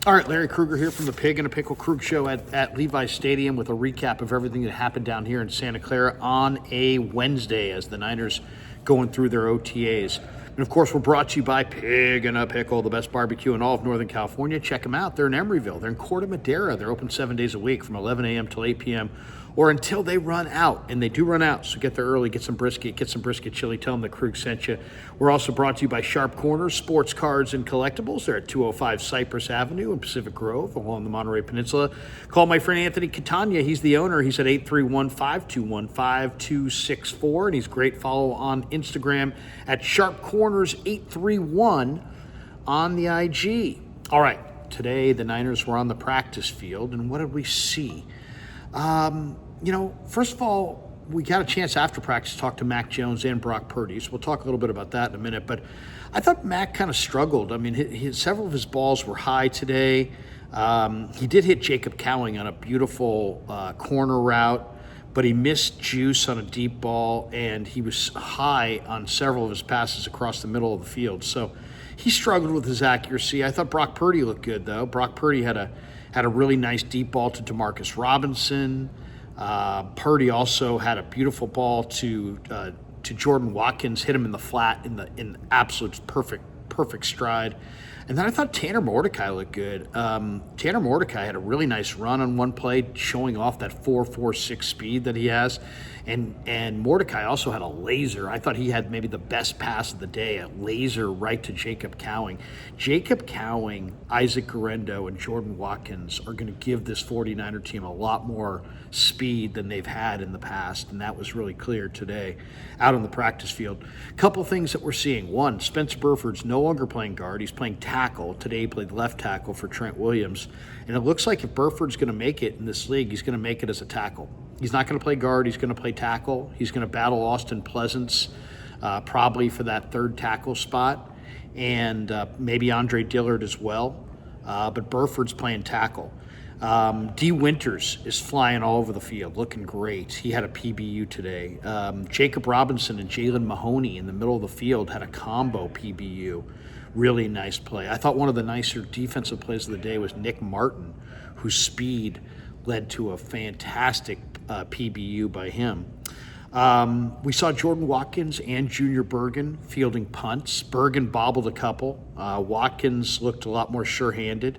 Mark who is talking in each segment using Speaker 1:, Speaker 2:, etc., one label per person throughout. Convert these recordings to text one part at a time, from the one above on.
Speaker 1: All right, Larry Krueger here from the Pig and a Pickle Krug Show at Levi's Stadium with a recap of everything that happened down here in Santa Clara on a Wednesday as the Niners going through their OTAs. And of course, we're brought to you by Pig and a Pickle, the best barbecue in all of Northern California. Check them out. They're in Emeryville. They're in Corte Madera. They're open 7 days a week from 11 a.m. till 8 p.m. or until they run out. And they do run out, so get there early, get some brisket chili. Tell them the Krug sent you. We're also brought to you by Sharp Corners, Sports Cards and Collectibles. They're at 205 Cypress Avenue in Pacific Grove along the Monterey Peninsula. Call my friend Anthony Catania. He's the owner. He's at 831-521-5264. And he's great. Follow on Instagram at Sharp Corners 831 on the IG. All right, today the Niners were on the practice field, and what did we see? First of all, we got a chance after practice to talk to Mac Jones and Brock Purdy, so we'll talk a little bit about that in a minute. But I thought Mac kind of struggled. I mean, several of his balls were high today. He did hit Jacob Cowing on a beautiful corner route, but he missed juice on a deep ball, and he was high on several of his passes across the middle of the field. So he struggled with his accuracy. I thought Brock Purdy looked good, though. Brock Purdy had a really nice deep ball to Demarcus Robinson. Purdy also had a beautiful ball to Jordan Watkins, hit him in the flat in absolute perfect stride. And then I thought Tanner Mordecai looked good. Tanner Mordecai had a really nice run on one play, showing off that 4.46 speed that he has. And Mordecai also had a laser. I thought he had maybe the best pass of the day, a laser right to Jacob Cowing. Jacob Cowing, Isaac Guerrero, and Jordan Watkins are going to give this 49er team a lot more speed than they've had in the past, and that was really clear today out on the practice field. A couple things that we're seeing. One, Spencer Burford's no longer playing guard. He's playing tackle. Today he played left tackle for Trent Williams, and it looks like if Burford's going to make it in this league, he's going to make it as a tackle. He's not going to play guard. He's going to play tackle. He's going to battle Austin Pleasance probably for that third tackle spot, and maybe Andre Dillard as well. But Burford's playing tackle. D. Winters is flying all over the field, looking great. He had a PBU today. Jacob Robinson and Jalen Mahoney in the middle of the field had a combo PBU. Really nice play. I thought one of the nicer defensive plays of the day was Nick Martin, whose speed led to a fantastic PBU by him. We saw Jordan Watkins and Junior Bergen fielding punts. Bergen bobbled a couple. Watkins looked a lot more sure-handed.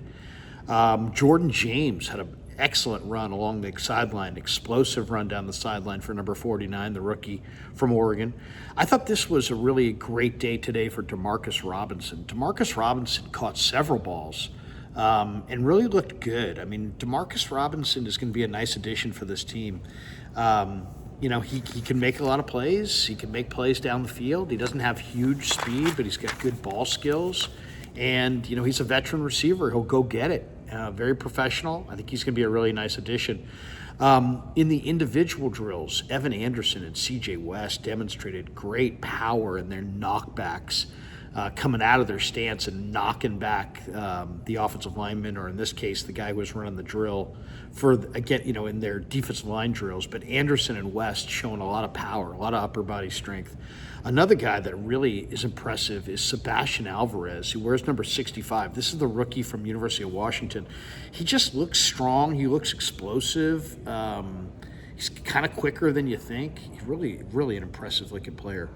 Speaker 1: Jordan James had an excellent run along the sideline, explosive run down the sideline for number 49, the rookie from Oregon. I thought this was a really great day today for Demarcus Robinson. Demarcus Robinson caught several balls and really looked good. I mean, Demarcus Robinson is going to be a nice addition for this team. He can make a lot of plays. He can make plays down the field. He doesn't have huge speed, but he's got good ball skills. And, he's a veteran receiver. He'll go get it. Very professional. I think he's going to be a really nice addition. In the individual drills, Evan Anderson and C.J. West demonstrated great power in their knockbacks, coming out of their stance and knocking back the offensive lineman, or in this case, the guy who was running the drill in their defensive line drills. But Anderson and West showing a lot of power, a lot of upper body strength. Another guy that really is impressive is Sebastian Alvarez, who wears number 65. This is the rookie from University of Washington. He just looks strong. He looks explosive. He's kind of quicker than you think. He's really, really an impressive-looking player.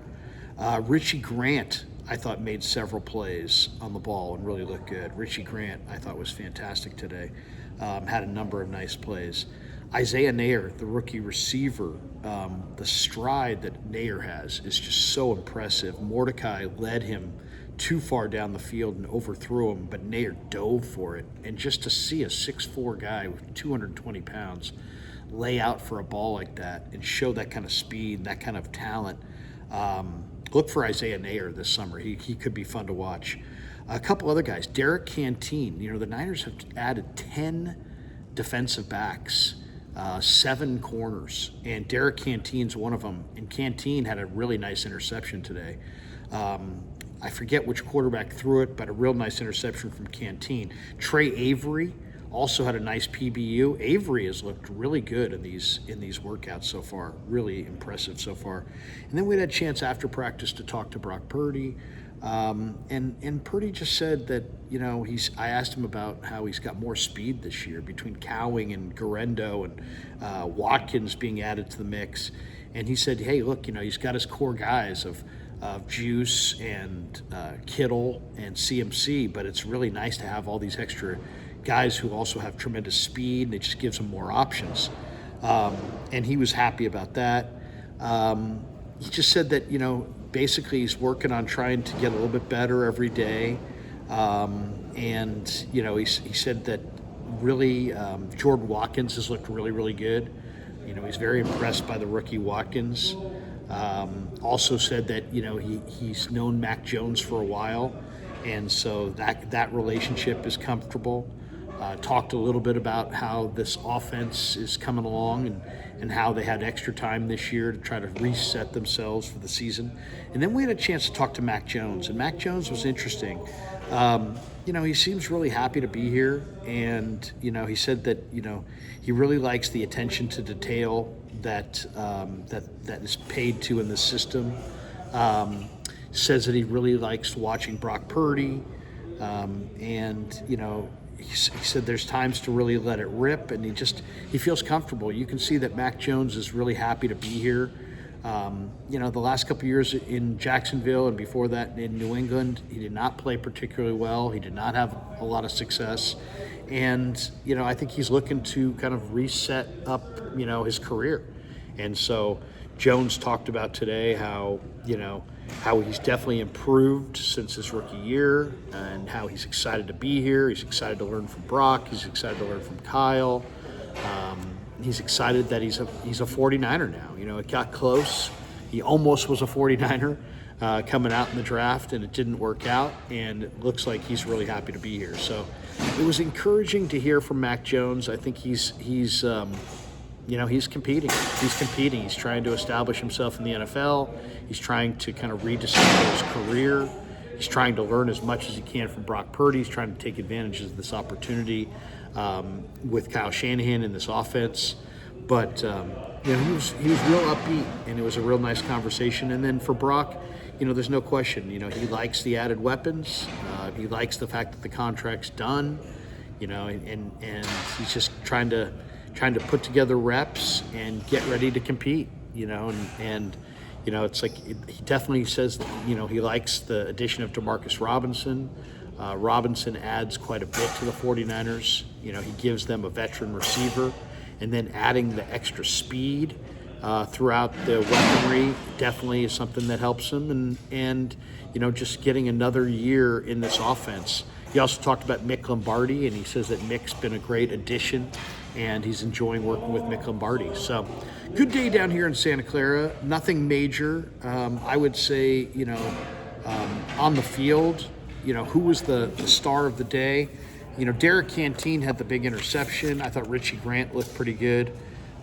Speaker 1: Richie Grant, I thought, made several plays on the ball and really looked good. Richie Grant, I thought, was fantastic today. Had a number of nice plays. Isaiah Nair, the rookie receiver, the stride that Nair has is just so impressive. Mordecai led him too far down the field and overthrew him, but Nair dove for it. And just to see a 6'4" guy with 220 pounds lay out for a ball like that and show that kind of speed, that kind of talent, look for Isaiah Nair this summer. He could be fun to watch. A couple other guys. Derek Canteen. The Niners have added 10 defensive backs, 7 corners, and Derek Canteen's one of them. And Canteen had a really nice interception today. I forget which quarterback threw it, but a real nice interception from Canteen. Trey Avery also had a nice PBU. Avery has looked really good in these workouts so far. Really impressive so far. And then we had a chance after practice to talk to Brock Purdy. And Purdy just said that, I asked him about how he's got more speed this year between Cowing and Garendo and Watkins being added to the mix. And he said, hey, look, he's got his core guys of Juice and Kittle and CMC, but it's really nice to have all these extra guys who also have tremendous speed, and it just gives him more options. And he was happy about that. He just said that, basically he's working on trying to get a little bit better every day. And he said that really Jordan Watkins has looked really, really good. He's very impressed by the rookie Watkins. Also said that, he's known Mac Jones for a while, and so that relationship is comfortable. Talked a little bit about how this offense is coming along and how they had extra time this year to try to reset themselves for the season. And then we had a chance to talk to Mac Jones, and Mac Jones was interesting. He seems really happy to be here, and, he said that, he really likes the attention to detail that is paid to in the system. Says that he really likes watching Brock Purdy, and, he said there's times to really let it rip, and he feels comfortable. You can see that Mac Jones is really happy to be here. The last couple of years in Jacksonville and before that in New England, he did not play particularly well. He did not have a lot of success. And, I think he's looking to kind of reset up, his career. And so Jones talked about today how he's definitely improved since his rookie year, and how he's excited to be here. He's excited to learn from Brock. He's excited to learn from Kyle. He's excited that he's a 49er now. It got close. He almost was a 49er coming out in the draft, and it didn't work out, and it looks like he's really happy to be here. So it was encouraging to hear from Mac Jones. I think he's competing. He's competing. He's trying to establish himself in the NFL. He's trying to kind of rediscover his career. He's trying to learn as much as he can from Brock Purdy. He's trying to take advantage of this opportunity with Kyle Shanahan in this offense. But he was real upbeat, and it was a real nice conversation. And then for Brock, there's no question. He likes the added weapons. He likes the fact that the contract's done. And he's just trying to put together reps and get ready to compete. It's like he definitely says that, he likes the addition of Demarcus Robinson. Robinson adds quite a bit to the 49ers. He gives them a veteran receiver, and then adding the extra speed throughout the weaponry definitely is something that helps him. And just getting another year in this offense. He also talked about Mick Lombardi, and he says that Mick's been a great addition, and he's enjoying working with Mick Lombardi. So, good day down here in Santa Clara. Nothing major. I would say, on the field, who was the star of the day? Derek Canteen had the big interception. I thought Richie Grant looked pretty good.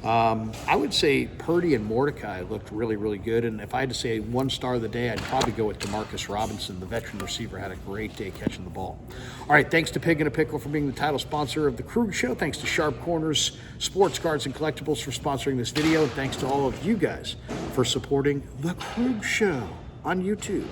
Speaker 1: I would say Purdy and Mordecai looked really, really good. And if I had to say one star of the day, I'd probably go with Demarcus Robinson. The veteran receiver had a great day catching the ball. All right, thanks to Pig and a Pickle for being the title sponsor of The Krug Show. Thanks to Sharp Corners, Sports Cards, and Collectibles for sponsoring this video. And thanks to all of you guys for supporting The Krug Show on YouTube.